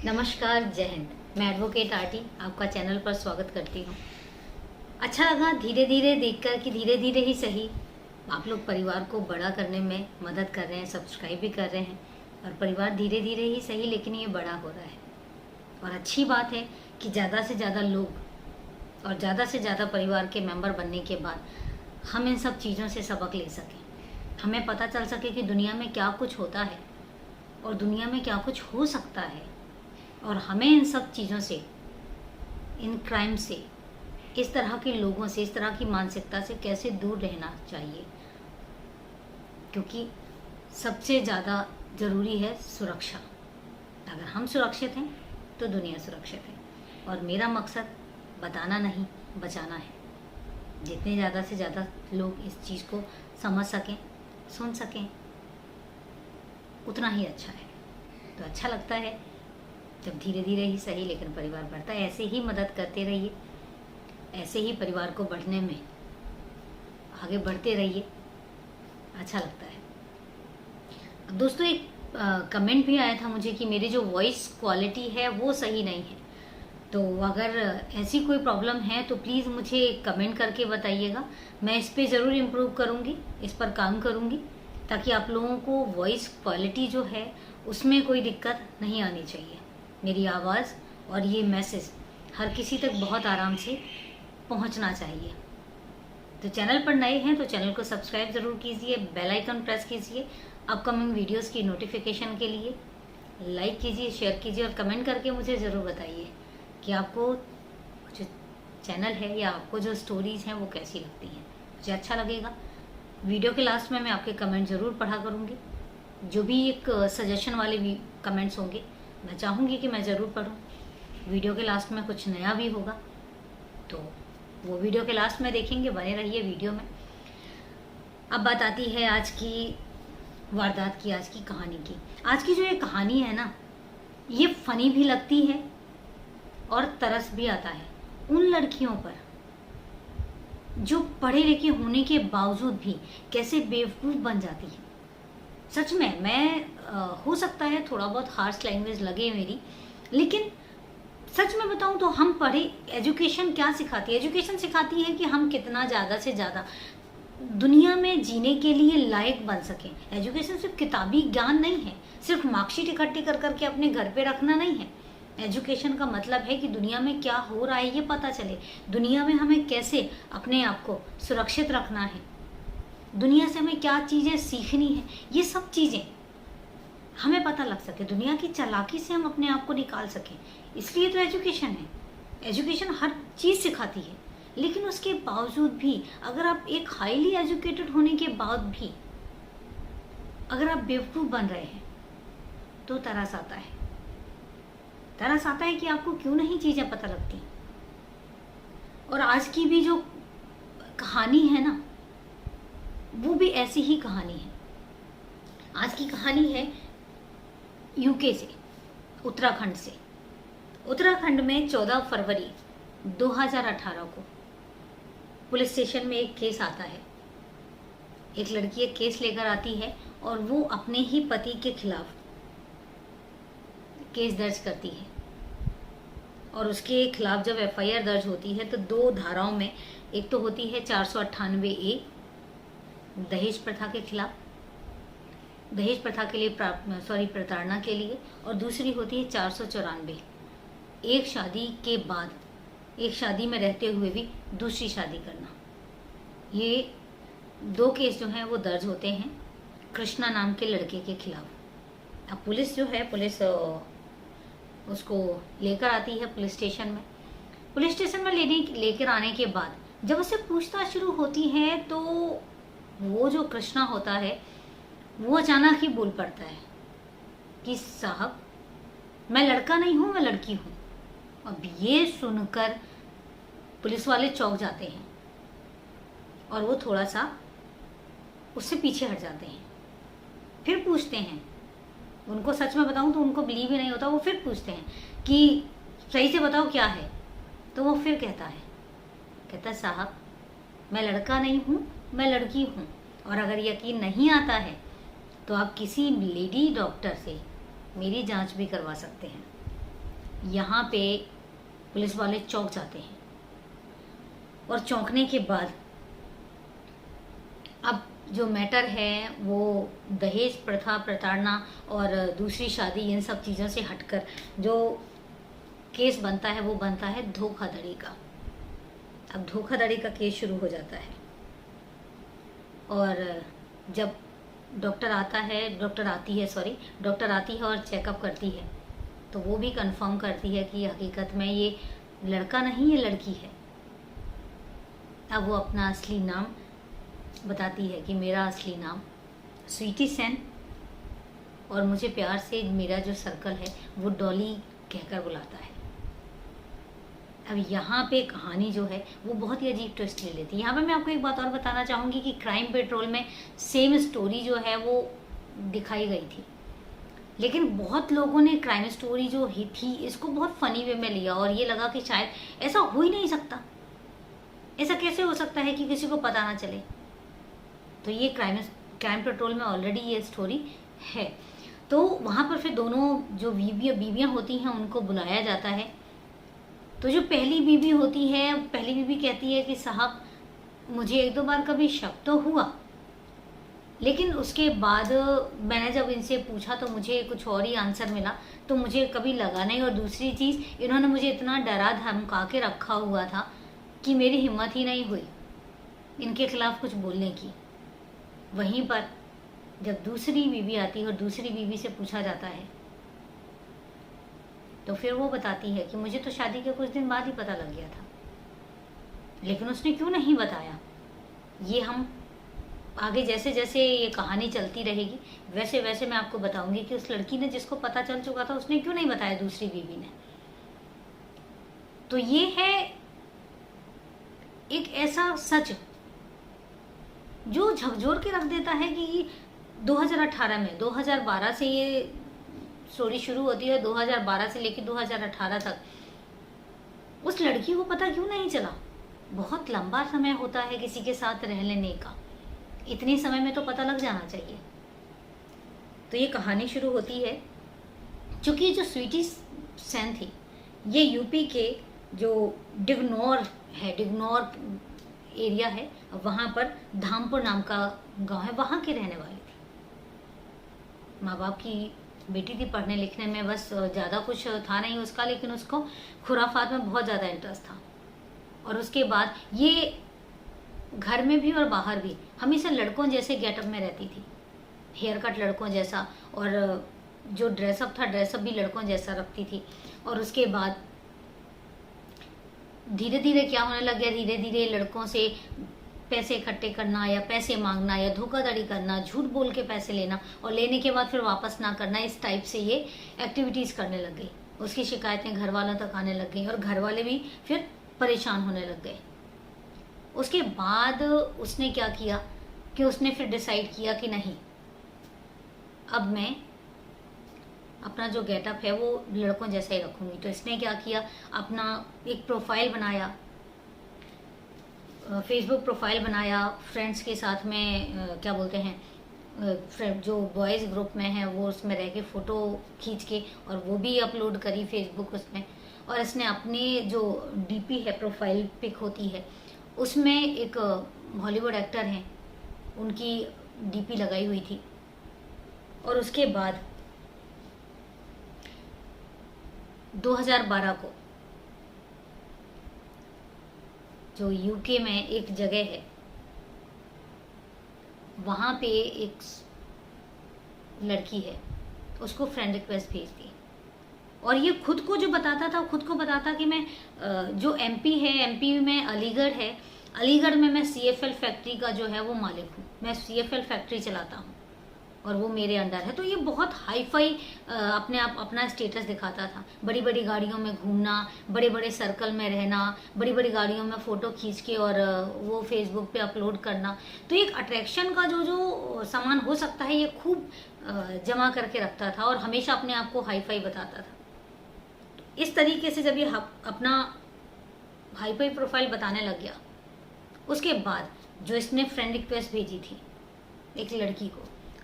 नमस्कार, जय हिंद। मैं एडवोकेट आरती आपका चैनल पर स्वागत करती हूँ। अच्छा लगा धीरे धीरे देखकर कि धीरे धीरे ही सही आप लोग परिवार को बड़ा करने में मदद कर रहे हैं, सब्सक्राइब भी कर रहे हैं और परिवार धीरे धीरे ही सही लेकिन ये बड़ा हो रहा है। और अच्छी बात है कि ज़्यादा से ज़्यादा लोग और ज़्यादा से ज़्यादा परिवार के मेंबर बनने के बाद हम इन सब चीज़ों से सबक ले सकें, हमें पता चल सके कि दुनिया में क्या कुछ होता है और दुनिया में क्या कुछ हो सकता है और हमें इन सब चीज़ों से, इन क्राइम से, इस तरह के लोगों से, इस तरह की मानसिकता से कैसे दूर रहना चाहिए। क्योंकि सबसे ज़्यादा ज़रूरी है सुरक्षा। अगर हम सुरक्षित हैं तो दुनिया सुरक्षित है। और मेरा मकसद बताना नहीं, बचाना है। जितने ज़्यादा से ज़्यादा लोग इस चीज़ को समझ सकें, सुन सकें, उतना ही अच्छा है। तो अच्छा लगता है जब धीरे धीरे ही सही लेकिन परिवार बढ़ता है। ऐसे ही मदद करते रहिए, ऐसे ही परिवार को बढ़ने में आगे बढ़ते रहिए, अच्छा लगता है। अब दोस्तों, एक कमेंट भी आया था मुझे कि मेरी जो वॉइस क्वालिटी है वो सही नहीं है। तो अगर ऐसी कोई प्रॉब्लम है तो प्लीज़ मुझे कमेंट करके बताइएगा। मैं इस पर ज़रूर इम्प्रूव करूँगी, इस पर काम करूँगी ताकि आप लोगों को वॉइस क्वालिटी जो है उसमें कोई दिक्कत नहीं आनी चाहिए। मेरी आवाज़ और ये मैसेज हर किसी तक बहुत आराम से पहुंचना चाहिए। तो चैनल पर नए हैं तो चैनल को सब्सक्राइब ज़रूर कीजिए, बेल आइकन प्रेस कीजिए अपकमिंग वीडियोस की नोटिफिकेशन के लिए। लाइक कीजिए, शेयर कीजिए और कमेंट करके मुझे ज़रूर बताइए कि आपको जो चैनल है या आपको जो स्टोरीज़ हैं वो कैसी लगती हैं। मुझे अच्छा लगेगा। वीडियो के लास्ट में मैं आपके कमेंट ज़रूर पढ़ा करूँगी। जो भी एक सजेशन वाले भी कमेंट्स होंगे मैं चाहूँगी कि मैं ज़रूर पढूं। वीडियो के लास्ट में कुछ नया भी होगा तो वो वीडियो के लास्ट में देखेंगे। बने रहिए वीडियो में। अब बात आती है आज की वारदात की, आज की कहानी की। आज की जो ये कहानी है ना, ये फनी भी लगती है और तरस भी आता है उन लड़कियों पर जो पढ़े लिखे होने के बावजूद भी कैसे बेवकूफ़ बन जाती है। सच में मैं हो सकता है थोड़ा बहुत हार्श लैंग्वेज लगे मेरी, लेकिन सच में बताऊं तो हम पढ़े, एजुकेशन क्या सिखाती है? एजुकेशन सिखाती है कि हम कितना ज़्यादा से ज़्यादा दुनिया में जीने के लिए लायक बन सकें। एजुकेशन सिर्फ किताबी ज्ञान नहीं है, सिर्फ मार्कशीट इकट्ठी कर करके अपने घर पे रखना नहीं है। एजुकेशन का मतलब है कि दुनिया में क्या हो रहा है ये पता चले, दुनिया में हमें कैसे अपने आप को सुरक्षित रखना है, दुनिया से हमें क्या चीज़ें सीखनी है, ये सब चीज़ें हमें पता लग सके, दुनिया की चालाकी से हम अपने आप को निकाल सकें। इसलिए तो एजुकेशन है। एजुकेशन हर चीज़ सिखाती है, लेकिन उसके बावजूद भी अगर आप एक हाईली एजुकेटेड होने के बाद भी अगर आप बेवकूफ़ बन रहे हैं तो तरस आता है। तरस आता है कि आपको क्यों नहीं चीज़ें पता लगती। और आज की भी जो कहानी है ना, वो भी ऐसी ही कहानी है। आज की कहानी है यूके से, उत्तराखंड से। उत्तराखंड में 14 फरवरी 2018 को पुलिस स्टेशन में एक केस आता है। एक लड़की एक केस लेकर आती है और वो अपने ही पति के खिलाफ केस दर्ज करती है। और उसके खिलाफ जब एफआईआर दर्ज होती है तो दो धाराओं में, एक तो होती है 498A दहेज प्रथा के खिलाफ, दहेज प्रथा के लिए प्रताड़ना के लिए, और दूसरी होती है 494 एक शादी के बाद, एक शादी में रहते हुए भी दूसरी शादी करना। ये दो केस जो हैं वो दर्ज होते हैं कृष्णा नाम के लड़के के खिलाफ। अब पुलिस जो है, पुलिस उसको लेकर आती है पुलिस स्टेशन में। पुलिस स्टेशन में लेकर आने के बाद जब उससे पूछताछ शुरू होती है तो वो जो कृष्णा होता है वो अचानक ही बोल पड़ता है कि साहब मैं लड़का नहीं हूँ, मैं लड़की हूँ। अब ये सुनकर पुलिस वाले चौंक जाते हैं और वो थोड़ा सा उससे पीछे हट जाते हैं। फिर पूछते हैं, उनको सच में बताऊँ तो उनको बिलीव ही नहीं होता। वो फिर पूछते हैं कि सही से बताओ क्या है। तो वो फिर कहता साहब मैं लड़का नहीं हूँ, मैं लड़की हूँ। और अगर यकीन नहीं आता है तो आप किसी लेडी डॉक्टर से मेरी जांच भी करवा सकते हैं। यहाँ पे पुलिस वाले चौंक जाते हैं और चौंकने के बाद अब जो मैटर है वो दहेज प्रथा, प्रताड़ना और दूसरी शादी, इन सब चीज़ों से हटकर जो केस बनता है वो बनता है धोखाधड़ी का। अब धोखाधड़ी का केस शुरू हो जाता है और जब डॉक्टर आती है और चेकअप करती है तो वो भी कंफर्म करती है कि हकीकत में ये लड़का नहीं, ये लड़की है। अब वो अपना असली नाम बताती है कि मेरा असली नाम स्वीटी सेन, और मुझे प्यार से मेरा जो सर्कल है वो डॉली कहकर बुलाता है। अब यहाँ पे कहानी जो है वो बहुत ही अजीब ट्विस्ट ले लेती है। यहाँ पे मैं आपको एक बात और बताना चाहूँगी कि क्राइम पेट्रोल में सेम स्टोरी जो है वो दिखाई गई थी, लेकिन बहुत लोगों ने क्राइम स्टोरी जो ही थी इसको बहुत फनी वे में लिया और ये लगा कि शायद ऐसा हो ही नहीं सकता, ऐसा कैसे हो सकता है कि किसी को पता ना चले। तो ये क्राइम पेट्रोल में ऑलरेडी ये स्टोरी है। तो वहाँ पर फिर दोनों जो बीवियाँ होती हैं उनको बुलाया जाता है। तो जो पहली बीवी होती है, पहली बीवी कहती है कि साहब मुझे एक दो बार कभी शक तो हुआ, लेकिन उसके बाद मैंने जब इनसे पूछा तो मुझे कुछ और ही आंसर मिला, तो मुझे कभी लगा नहीं। और दूसरी चीज़, इन्होंने मुझे इतना डरा धमका के रखा हुआ था कि मेरी हिम्मत ही नहीं हुई इनके खिलाफ कुछ बोलने की। वहीं पर जब दूसरी बीवी आती है और दूसरी बीवी से पूछा जाता है तो फिर वो बताती है कि मुझे तो शादी के कुछ दिन बाद ही पता लग गया था, लेकिन उसने क्यों नहीं बताया। ये हम आगे जैसे जैसे ये कहानी चलती रहेगी वैसे वैसे मैं आपको बताऊंगी कि उस लड़की ने, जिसको पता चल चुका था, उसने क्यों नहीं बताया दूसरी बीवी ने। तो ये है एक ऐसा सच जो झकझोर के रख देता है कि 2018 में 2012 से ये स्टोरी शुरू होती है, 2012 से लेकर 2018 तक उस लड़की को पता क्यों नहीं चला। बहुत लंबा समय होता है किसी के साथ रह लेने का, इतने समय में तो पता लग जाना चाहिए। तो ये कहानी शुरू होती है। चूंकि जो स्वीटी सेन थी ये यूपी के जो डिगनौर एरिया है, वहाँ पर धामपुर नाम का गांव है, वहाँ की रहने वाली थी। माँ बाप की बेटी थी, पढ़ने लिखने में बस ज़्यादा कुछ था नहीं उसका, लेकिन उसको खुराफात में बहुत ज़्यादा इंटरेस्ट था। और उसके बाद ये घर में भी और बाहर भी हमेशा लड़कों जैसे गेटअप में रहती थी, हेयर कट लड़कों जैसा, और जो ड्रेसअप था ड्रेसअप भी लड़कों जैसा रखती थी। और उसके बाद धीरे धीरे क्या होने लग गया, धीरे धीरे लड़कों से पैसे इकट्ठे करना या पैसे मांगना या धोखाधड़ी करना, झूठ बोल के पैसे लेना और लेने के बाद फिर वापस ना करना, इस टाइप से ये एक्टिविटीज़ करने लग गई। उसकी शिकायतें घर वालों तक आने लग गई और घर वाले भी फिर परेशान होने लग गए। उसके बाद उसने क्या किया कि उसने फिर डिसाइड किया कि नहीं, अब मैं अपना जो गेटअप है वो लड़कों जैसा ही रखूंगी। तो इसने क्या किया, अपना एक प्रोफाइल बनाया, फेसबुक प्रोफाइल बनाया, फ्रेंड्स के साथ में क्या बोलते हैं, जो बॉयज़ ग्रुप में है वो उसमें रह के फ़ोटो खींच के और वो भी अपलोड करी फेसबुक उसमें। और इसने अपने जो डीपी है, प्रोफाइल पिक होती है, उसमें एक हॉलीवुड एक्टर हैं उनकी डीपी लगाई हुई थी। और उसके बाद 2012 को जो यूके में एक जगह है वहाँ पे एक लड़की है, उसको फ्रेंड रिक्वेस्ट भेज दी। और ये खुद को जो बताता था, खुद को बताता कि मैं जो एमपी है, एमपी में अलीगढ़ है, अलीगढ़ में मैं सीएफएल फैक्ट्री का जो है वो मालिक हूँ, मैं सीएफएल फैक्ट्री चलाता हूँ और वो मेरे अंडर है। तो ये बहुत हाई फाई अपना स्टेटस दिखाता था, बड़ी बड़ी गाड़ियों में घूमना, बड़े बड़े सर्कल में रहना, बड़ी बड़ी गाड़ियों में फ़ोटो खींच के और वो फेसबुक पे अपलोड करना। तो एक अट्रैक्शन का जो सामान हो सकता है ये खूब जमा करके रखता था और हमेशा अपने आप को हाई फाई बताता था। इस तरीके से जब ये अपना हाई फाई प्रोफाइल बताने लग गया, उसके बाद जो इसने फ्रेंड रिक्वेस्ट भेजी थी एक लड़की को,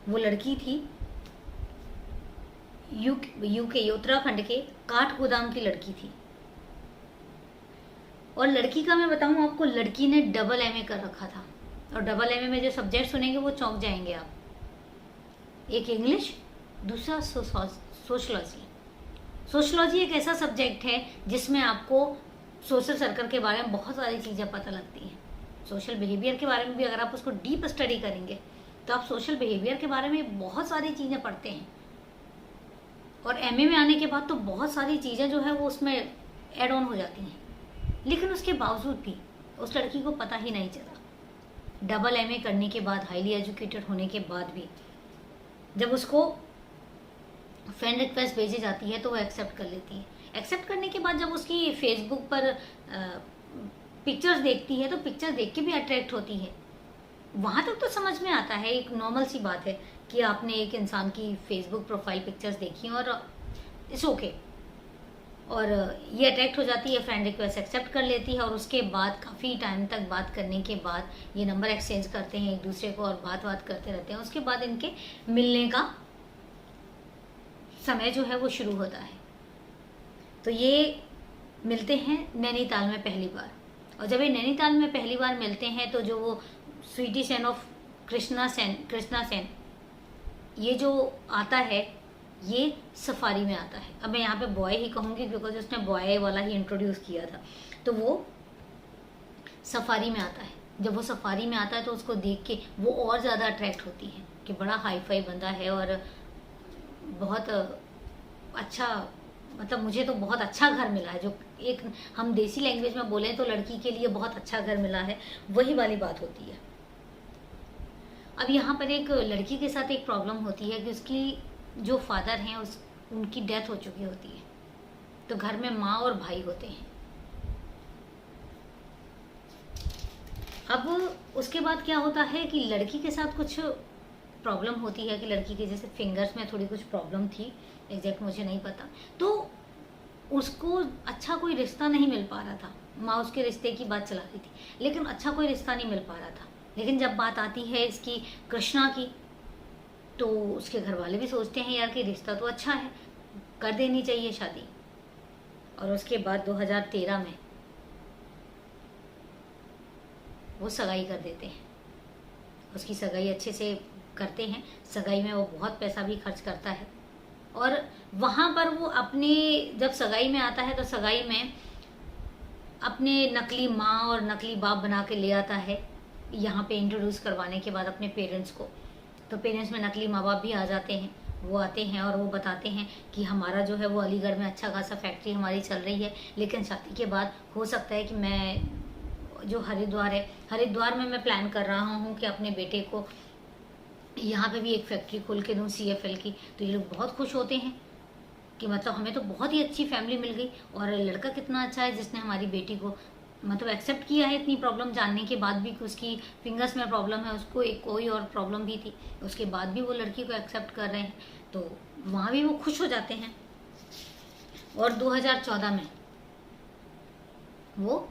वो लड़की थी यूके उत्तराखंड के काठगोदाम की लड़की थी। और लड़की का मैं बताऊं आपको, लड़की ने डबल एमए कर रखा था। और डबल एमए में जो सब्जेक्ट सुनेंगे वो चौंक जाएंगे आप। एक इंग्लिश, दूसरा सोशलॉजी। सोशलॉजी एक ऐसा सब्जेक्ट है जिसमें आपको सोशल सर्कल के बारे में बहुत सारी चीज़ें पता लगती हैं। सोशल बिहेवियर के बारे में भी अगर आप उसको डीप स्टडी करेंगे तो आप सोशल बिहेवियर के बारे में बहुत सारी चीज़ें पढ़ते हैं। और एमए में आने के बाद तो बहुत सारी चीज़ें जो है वो उसमें ऐड ऑन हो जाती हैं। लेकिन उसके बावजूद भी उस लड़की को पता ही नहीं चला। डबल एमए करने के बाद, हाईली एजुकेटेड होने के बाद भी जब उसको फ्रेंड रिक्वेस्ट भेजी जाती है तो वो एक्सेप्ट कर लेती है। एक्सेप्ट करने के बाद जब उसकी फेसबुक पर पिक्चर्स देखती है तो पिक्चर देख के भी अट्रैक्ट होती है। वहाँ तक तो समझ में आता है, एक नॉर्मल सी बात है कि आपने एक इंसान की फेसबुक प्रोफाइल पिक्चर्स देखी और इट्स ओके। और ये अट्रैक्ट हो जाती है, फ्रेंड रिक्वेस्ट एक्सेप्ट कर लेती है। और उसके बाद काफ़ी टाइम तक बात करने के बाद ये नंबर एक्सचेंज करते हैं एक दूसरे को और बात करते रहते हैं। उसके बाद इनके मिलने का समय जो है वो शुरू होता है। तो ये मिलते हैं नैनीताल में पहली बार। और जब ये नैनीताल में पहली बार मिलते हैं तो जो वो स्वीटी सेन ऑफ कृष्णा सेन ये जो आता है ये सफारी में आता है। अब मैं यहाँ पे बॉय ही कहूँगी बिकॉज उसने बॉय वाला ही इंट्रोड्यूस किया था। तो वो सफारी में आता है। जब वो सफारी में आता है तो उसको देख के वो और ज़्यादा अट्रैक्ट होती है कि बड़ा हाई फाई बंदा है और बहुत अच्छा, मतलब मुझे तो बहुत अच्छा घर मिला है। जो एक हम देसी लैंग्वेज में बोलें तो लड़की के लिए बहुत अच्छा घर मिला है, वही वाली बात होती है। अब यहाँ पर एक लड़की के साथ एक प्रॉब्लम होती है कि उसकी जो फादर हैं उनकी डेथ हो चुकी होती है। तो घर में माँ और भाई होते हैं। अब उसके बाद क्या होता है कि लड़की के साथ कुछ प्रॉब्लम होती है कि लड़की के जैसे फिंगर्स में थोड़ी कुछ प्रॉब्लम थी, एग्जैक्ट मुझे नहीं पता। तो उसको अच्छा कोई रिश्ता नहीं मिल पा रहा था। माँ उसके रिश्ते की बात चला रही थी लेकिन अच्छा कोई रिश्ता नहीं मिल पा रहा था। लेकिन जब बात आती है इसकी कृष्णा की तो उसके घर वाले भी सोचते हैं यार कि रिश्ता तो अच्छा है, कर देनी चाहिए शादी। और उसके बाद 2013 में वो सगाई कर देते हैं। उसकी सगाई अच्छे से करते हैं। सगाई में वो बहुत पैसा भी खर्च करता है। और वहाँ पर वो अपने जब सगाई में आता है तो सगाई में अपने नकली माँ और नकली बाप बना के ले आता है यहाँ पे इंट्रोड्यूस करवाने के बाद अपने पेरेंट्स को। तो पेरेंट्स में नकली माँ बाप भी आ जाते हैं। वो आते हैं और वो बताते हैं कि हमारा जो है वो अलीगढ़ में अच्छा खासा फैक्ट्री हमारी चल रही है, लेकिन शादी के बाद हो सकता है कि मैं जो हरिद्वार है, हरिद्वार में मैं प्लान कर रहा हूँ कि अपने बेटे को यहाँ पे भी एक फैक्ट्री खोल के दूँ CFL की। तो ये लोग बहुत खुश होते हैं कि मतलब हमें तो बहुत ही अच्छी फैमिली मिल गई और लड़का कितना अच्छा है जिसने हमारी बेटी को मतलब एक्सेप्ट किया है। इतनी प्रॉब्लम जानने के बाद भी कि उसकी फिंगर्स में प्रॉब्लम है, उसको एक कोई और प्रॉब्लम भी थी, उसके बाद भी वो लड़की को एक्सेप्ट कर रहे हैं। तो वहाँ भी वो खुश हो जाते हैं। और 2014 में वो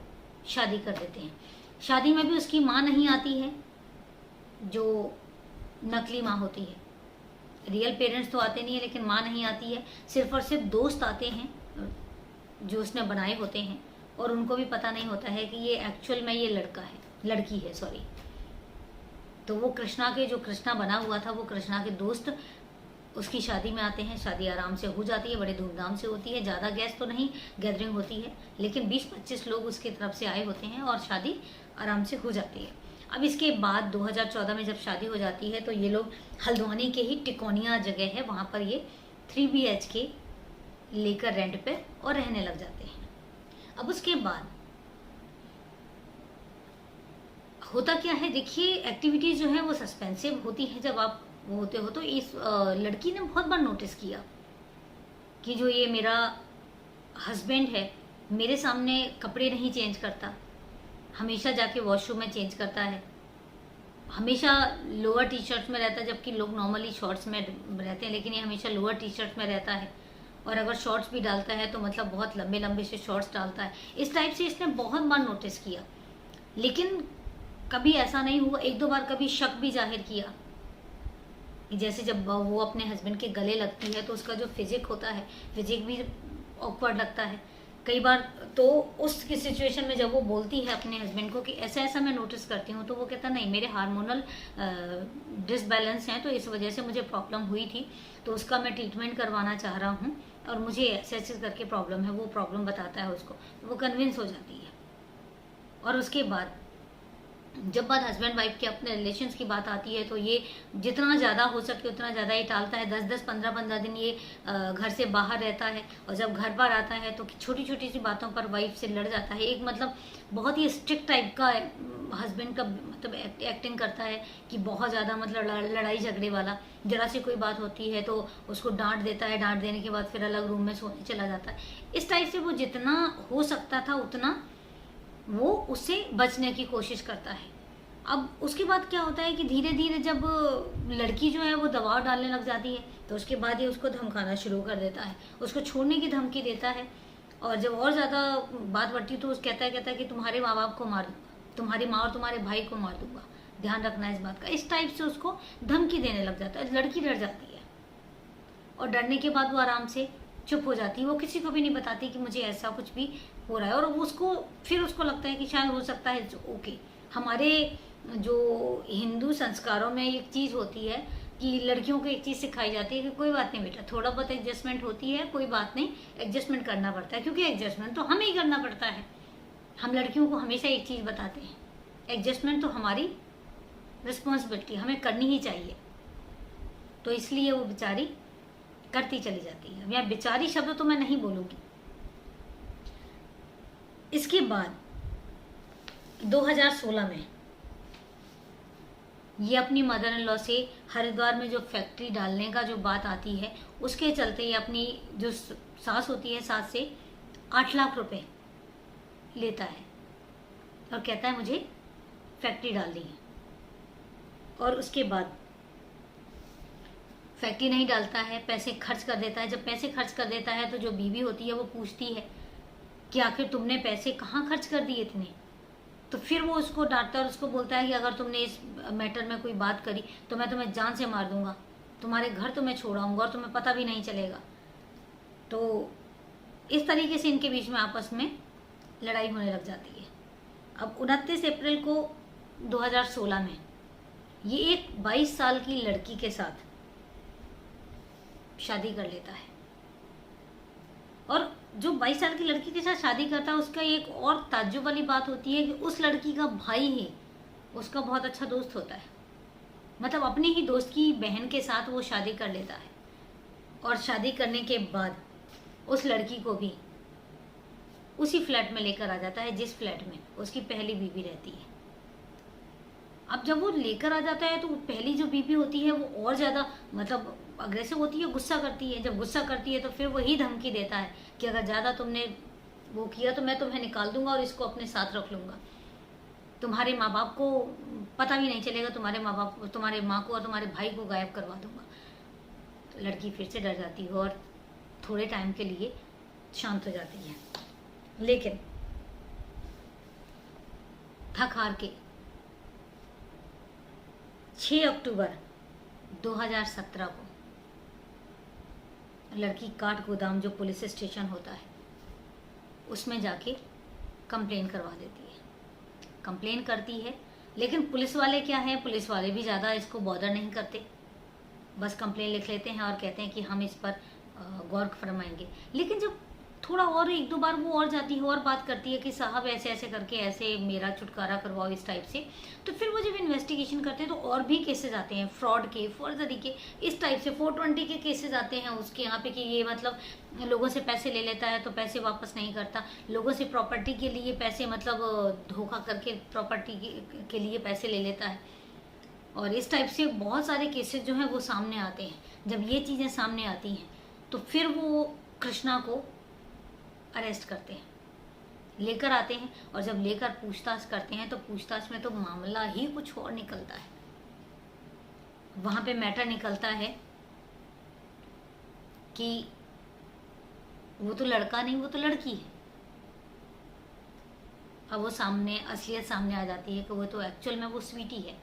शादी कर देते हैं। शादी में भी उसकी माँ नहीं आती है जो नकली माँ होती है। रियल पेरेंट्स तो आते नहीं है लेकिन माँ नहीं आती है। सिर्फ और सिर्फ दोस्त आते हैं जो उसने बनाए होते हैं और उनको भी पता नहीं होता है कि ये एक्चुअल में ये लड़की है सॉरी। तो वो कृष्णा के जो कृष्णा बना हुआ था वो कृष्णा के दोस्त उसकी शादी में आते हैं। शादी आराम से हो जाती है, बड़े धूमधाम से होती है। ज़्यादा गेस्ट तो नहीं गैदरिंग होती है लेकिन 20-25 लोग उसकी तरफ से आए होते हैं और शादी आराम से हो जाती है। अब इसके बाद 2014 में जब शादी हो जाती है तो ये लोग हल्द्वानी के ही टिकोनिया जगह है वहाँ पर ये 3 BHK लेकर रेंट पे और रहने लग जाते हैं। अब उसके बाद होता क्या है, देखिए एक्टिविटीज जो है वो सस्पेंसिव होती है जब आप वो होते हो। तो इस लड़की ने बहुत बार नोटिस किया कि जो ये मेरा हस्बैंड है मेरे सामने कपड़े नहीं चेंज करता, हमेशा जाके वॉशरूम में चेंज करता है, हमेशा लोअर टी शर्ट्स में रहता है जबकि लोग नॉर्मली शॉर्ट्स में रहते हैं, लेकिन ये हमेशा लोअर टी शर्ट्स में रहता है। और अगर शॉर्ट्स भी डालता है तो मतलब बहुत लंबे लंबे से शॉर्ट्स डालता है। इस टाइप से इसने बहुत बार नोटिस किया लेकिन कभी ऐसा नहीं हुआ। 1-2 बार कभी शक भी जाहिर किया कि जैसे जब वो अपने हस्बैंड के गले लगती है तो उसका जो फिजिक होता है, फिजिक भी ऑकवर्ड लगता है कई बार। तो उस सिचुएशन में जब वो बोलती है अपने हस्बैंड को कि ऐसा ऐसा मैं नोटिस करती हूँ, तो वो कहता नहीं, मेरे हार्मोनल डिसबैलेंस हैं, तो इस वजह से मुझे प्रॉब्लम हुई थी, तो उसका मैं ट्रीटमेंट करवाना चाह रहा हूँ और मुझे ऐसे ऐसे करके प्रॉब्लम है। वो प्रॉब्लम बताता है उसको, वो कन्विंस हो जाती है। और उसके बाद जब बात हस्बैंड वाइफ के अपने रिलेशंस की बात आती है, तो ये जितना ज़्यादा हो सके उतना ज़्यादा ये टालता है। 10-10, 15-15 दिन ये घर से बाहर रहता है, और जब घर पर आता है तो छोटी छोटी सी बातों पर वाइफ से लड़ जाता है। एक मतलब बहुत ही स्ट्रिक्ट टाइप का हस्बैंड का मतलब एक्टिंग करता है कि बहुत ज़्यादा मतलब लड़ाई झगड़े वाला। जरा सी कोई बात होती है तो उसको डांट देता है, डांट देने के बाद फिर अलग रूम में सोने चला जाता है। इस टाइप से वो जितना हो सकता था उतना वो उससे बचने की कोशिश करता है। अब उसके बाद क्या होता है कि धीरे धीरे जब लड़की जो है वो दबाव डालने लग जाती है, तो उसके बाद ये उसको धमकाना शुरू कर देता है, उसको छोड़ने की धमकी देता है। और जब और ज़्यादा बात बढ़ती तो कहता है कि तुम्हारे माँ बाप को मार दूंगा, तुम्हारी माँ और तुम्हारे भाई को मार दूंगा, ध्यान रखना इस बात का। इस टाइप से उसको धमकी देने लग जाता है। लड़की डर जाती है, और डरने के बाद वो आराम से चुप हो जाती है। वो किसी को भी नहीं बताती कि मुझे ऐसा कुछ भी हो रहा है। और उसको फिर उसको लगता है कि शायद हो सकता है ओके। हमारे जो हिंदू संस्कारों में एक चीज़ होती है कि लड़कियों को एक चीज़ सिखाई जाती है कि कोई बात नहीं बेटा, थोड़ा बहुत एडजस्टमेंट होती है, कोई बात नहीं, एडजस्टमेंट करना पड़ता है, क्योंकि एडजस्टमेंट तो हमें ही करना पड़ता है। हम लड़कियों को हमेशा एक चीज़ बताते हैं, एडजस्टमेंट तो हमारी रिस्पॉन्सिबिलिटी, हमें करनी ही चाहिए। तो इसलिए वो बेचारी करती चली जाती है। या बेचारी शब्द तो मैं नहीं बोलूँगी। इसके बाद 2016 में ये अपनी मदर इन लॉ से हरिद्वार में जो फैक्ट्री डालने का जो बात आती है, उसके चलते ये अपनी जो सास होती है, सास से 8 लाख रुपए लेता है और कहता है मुझे फैक्ट्री डालनी है। और उसके बाद फैक्ट्री नहीं डालता है, पैसे खर्च कर देता है। जब पैसे खर्च कर देता है तो जो बीवी होती है वो पूछती है कि आखिर तुमने पैसे कहाँ खर्च कर दिए इतने। तो फिर वो उसको डांटता है और उसको बोलता है कि अगर तुमने इस मैटर में कोई बात करी तो मैं तुम्हें जान से मार दूंगा, तुम्हारे घर तुम्हें छोड़ाऊंगा और तुम्हें पता भी नहीं चलेगा। तो इस तरीके से इनके बीच में आपस में लड़ाई होने लग जाती है। अब 29 अप्रैल को 2016 में ये एक 22 साल की लड़की के साथ शादी कर लेता है। और जो 22 साल की लड़की के साथ शादी करता है, उसका एक और ताज्जुब वाली बात होती है कि उस लड़की का भाई ही उसका बहुत अच्छा दोस्त होता है। मतलब अपने ही दोस्त की बहन के साथ वो शादी कर लेता है। और शादी करने के बाद उस लड़की को भी उसी फ्लैट में लेकर आ जाता है जिस फ्लैट में उसकी पहली बीवी रहती है। अब जब वो लेकर आ जाता है तो पहली जो बीवी होती है वो और ज़्यादा मतलब अग्रेसिव होती है, गुस्सा करती है। जब गुस्सा करती है तो फिर वही धमकी देता है कि अगर ज़्यादा तुमने वो किया तो मैं तुम्हें निकाल दूंगा और इसको अपने साथ रख लूँगा, तुम्हारे माँ बाप को पता भी नहीं चलेगा, तुम्हारे माँ बाप, तुम्हारे माँ को और तुम्हारे भाई को गायब करवा दूंगा। तो लड़की फिर से डर जाती है और थोड़े टाइम के लिए शांत हो जाती है। लेकिन थक हार के 6 अक्टूबर 2017 को लड़की काठ गोदाम जो पुलिस स्टेशन होता है उसमें जाके कंप्लेन करवा देती है। कंप्लेन करती है, लेकिन पुलिस वाले क्या है, पुलिस वाले भी ज़्यादा इसको बॉदर नहीं करते, बस कंप्लेन लिख लेते हैं और कहते हैं कि हम इस पर गौर फरमाएंगे। लेकिन जब थोड़ा और 1-2 बार वो और जाती है और बात करती है कि साहब ऐसे ऐसे करके ऐसे मेरा छुटकारा करवाओ इस टाइप से, तो फिर वो जब इन्वेस्टिगेशन करते हैं तो और भी केसेस आते हैं, फ्रॉड के, फर्जरी के, इस टाइप से 420 के केसेस आते हैं उसके यहाँ पे कि ये मतलब लोगों से पैसे ले लेता है तो पैसे वापस नहीं करता, लोगों से प्रॉपर्टी के लिए पैसे मतलब धोखा करके प्रॉपर्टी के लिए पैसे ले लेता है। और इस टाइप से बहुत सारे केसेस जो हैं वो सामने आते हैं। जब ये चीज़ें सामने आती हैं तो फिर वो कृष्णा को अरेस्ट करते हैं, लेकर आते हैं। और जब लेकर पूछताछ करते हैं तो पूछताछ में तो मामला ही कुछ और निकलता है। वहां पे मैटर निकलता है कि वो तो लड़का नहीं, वो तो लड़की है। अब वो सामने असलियत सामने आ जाती है कि वो तो एक्चुअल में वो स्वीटी है।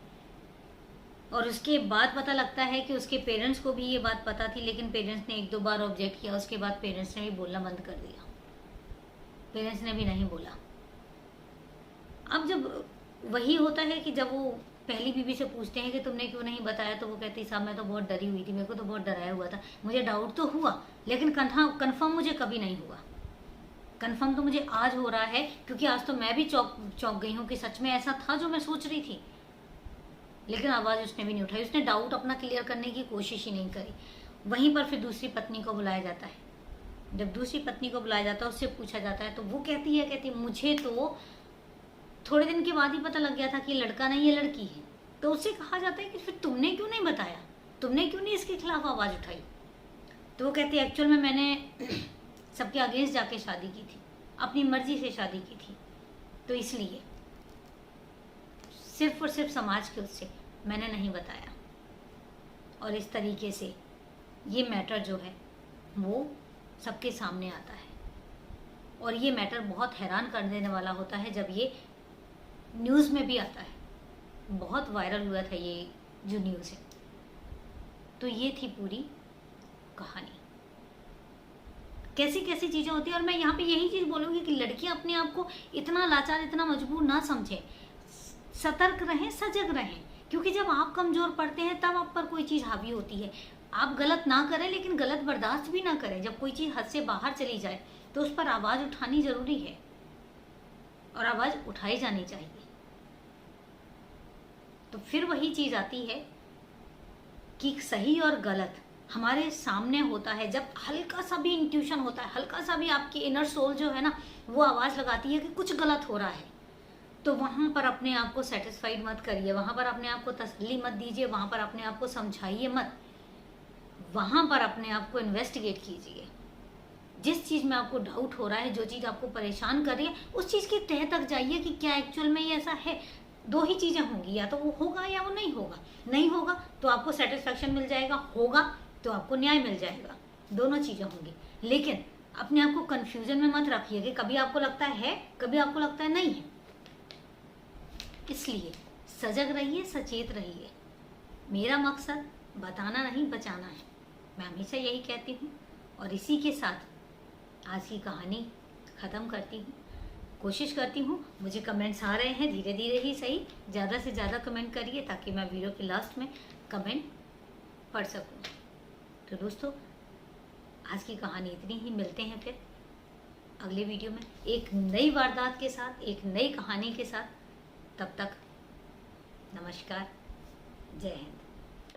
और उसके बाद पता लगता है कि उसके पेरेंट्स को भी ये बात पता थी, लेकिन पेरेंट्स ने 1-2 बार ऑब्जेक्ट किया, उसके बाद पेरेंट्स ने भी बोलना बंद कर दिया, पेरेंट्स ने भी नहीं बोला। अब जब वही होता है कि जब वो पहली बीवी से पूछते हैं कि तुमने क्यों नहीं बताया, तो वो कहती साहब मैं तो बहुत डरी हुई थी, मेरे को तो बहुत डराया हुआ था, मुझे डाउट तो हुआ लेकिन कन्फर्म मुझे कभी नहीं हुआ। कन्फर्म तो मुझे आज हो रहा है, क्योंकि आज तो मैं भी चौंक गई हूँ कि सच में ऐसा था जो मैं सोच रही थी। लेकिन आवाज़ उसने भी नहीं उठाई, उसने डाउट अपना क्लियर करने की कोशिश ही नहीं करी। वहीं पर फिर दूसरी पत्नी को बुलाया जाता है। जब दूसरी पत्नी को बुलाया जाता है, उससे पूछा जाता है, तो वो कहती मुझे तो थोड़े दिन के बाद ही पता लग गया था कि लड़का नहीं ये लड़की है। तो उससे कहा जाता है कि फिर तुमने क्यों नहीं बताया, तुमने क्यों नहीं इसके खिलाफ आवाज़ उठाई। तो वो कहती है एक्चुअल में मैंने सबके अगेंस्ट जाके शादी की थी, अपनी मर्जी से शादी की थी, तो इसलिए सिर्फ और सिर्फ समाज के उससे मैंने नहीं बताया। और इस तरीके से ये मैटर जो है वो सबके सामने आता है। और ये मैटर बहुत हैरान कर देने वाला होता है जब ये न्यूज़ में भी आता है। बहुत वायरल हुआ था ये जो न्यूज़ है। तो ये थी पूरी कहानी। कैसी कैसी चीज़ें होती हैं। और मैं यहाँ पे यही चीज़ बोलूँगी कि लड़कियाँ अपने आप को इतना लाचार, इतना मजबूर ना समझें, सतर्क रहें, सजग रहें, क्योंकि जब आप कमज़ोर पड़ते हैं तब आप पर कोई चीज़ हावी होती है। आप गलत ना करें, लेकिन गलत बर्दाश्त भी ना करें। जब कोई चीज़ हद से बाहर चली जाए तो उस पर आवाज़ उठानी ज़रूरी है, और आवाज़ उठाई जानी चाहिए। तो फिर वही चीज़ आती है कि सही और गलत हमारे सामने होता है। जब हल्का सा भी इंट्यूशन होता है, हल्का सा भी आपकी इनर सोल जो है ना वो आवाज़ लगाती है कि कुछ गलत हो रहा है, तो वहाँ पर अपने आप को सेटिस्फाइड मत करिए, वहाँ पर अपने आप को तसल्ली मत दीजिए, वहाँ पर अपने आप को समझाइए मत, वहाँ पर अपने आप को इन्वेस्टिगेट कीजिए। जिस चीज़ में आपको डाउट हो रहा है, जो चीज़ आपको परेशान कर रही है, उस चीज़ के तह तक जाइए कि क्या एक्चुअल में ये ऐसा है। 2 ही चीज़ें होंगी, या तो वो होगा या वो नहीं होगा। नहीं होगा तो आपको सेटिस्फैक्शन मिल जाएगा, होगा तो आपको न्याय मिल जाएगा। दोनों चीज़ें होंगी। लेकिन अपने आप को कन्फ्यूजन में मत रखिए कि कभी आपको लगता है, कभी आपको लगता है नहीं है। इसलिए सजग रहिए, सचेत रहिए। मेरा मकसद बताना नहीं, बचाना है। मैं हमेशा यही कहती हूँ। और इसी के साथ आज की कहानी ख़त्म करती हूँ। कोशिश करती हूँ, मुझे कमेंट्स आ रहे हैं, धीरे धीरे ही सही, ज़्यादा से ज़्यादा कमेंट करिए ताकि मैं वीडियो के लास्ट में कमेंट पढ़ सकूँ। तो दोस्तों आज की कहानी इतनी ही। मिलते हैं फिर अगले वीडियो में एक नई वारदात के साथ, एक नई कहानी के साथ। तब तक नमस्कार, जय हिंद।